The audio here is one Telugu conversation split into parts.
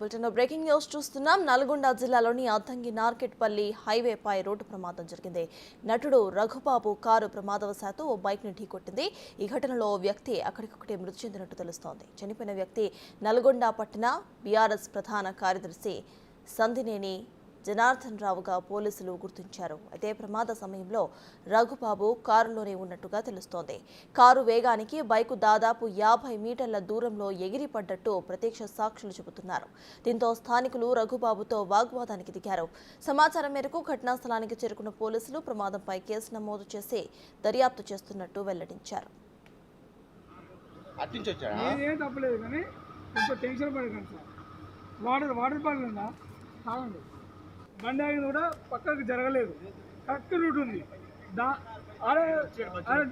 బులెటిన్ బ్రేకింగ్ న్యూస్ చూస్తున్నాం. నల్గొండ జిల్లాలోని అద్దంకి నార్కెట్పల్లి హైవేపై రోడ్డు ప్రమాదం జరిగింది. నటుడు రఘుబాబు కారు ప్రమాదవశాత్తు ఓ బైక్ ని ఢీకొట్టింది. ఈ ఘటనలో ఓ వ్యక్తి అక్కడికక్కడే మృతి చెందినట్టు తెలుస్తోంది. చనిపోయిన వ్యక్తి నల్గొండ పట్టణ బీఆర్ఎస్ ప్రధాన కార్యదర్శి సందినేని జనార్దన్ రావుగా పోలీసులు గుర్తించారు. అయితే ప్రమాద సమయంలో రఘుబాబు కారులోనే ఉన్నట్టుగా తెలుస్తోంది. కారు వేగానికి బైకు దాదాపు 50 మీటర్ల దూరంలో ఎగిరిపడ్డట్టు ప్రత్యక్ష సాక్షులు చెబుతున్నారు. దీంతో స్థానికులు రఘుబాబుతో వాగ్వాదానికి దిగారు. సమాచారం మేరకు ఘటనా స్థలానికి చేరుకున్న పోలీసులు ప్రమాదంపై కేసు నమోదు చేసి దర్యాప్తు చేస్తున్నట్టు వెల్లడించారు. బండి ఆగింది కూడా పక్కకు జరగలేదు. కరెక్ట్ రూట్ ఉంది.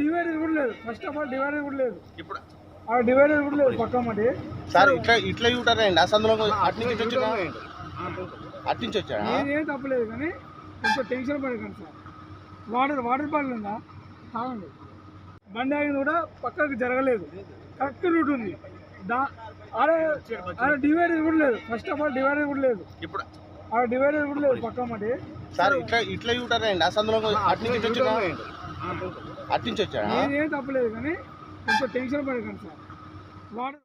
డివైడర్ కూడా లేదు. ఫస్ట్ ఆఫ్ ఆల్ డివైడర్ కూడా లేదు. డివైడర్ కూడా లేదు పక్క మాట. ఇట్లా ఏం తప్పలేదు కానీ కొంచెం టెన్షన్ పడకండి సార్. వాటర్ బాటిల్ ఉందా? కాదండి. బండి ఆగింది కూడా పక్కకు జరగలేదు. కరెక్ట్ రూట్ ఉంది. డివైడర్ కూడా లేదు. ఫస్ట్ ఆఫ్ ఆల్ డివైడర్ కూడా లేదు. డివైడర్ కూడా లేదు పక్క మాట. అట్నుంచి ఏం తప్పలేదు కానీ కొంచెం టెన్షన్ పడకండి సార్. వాటర్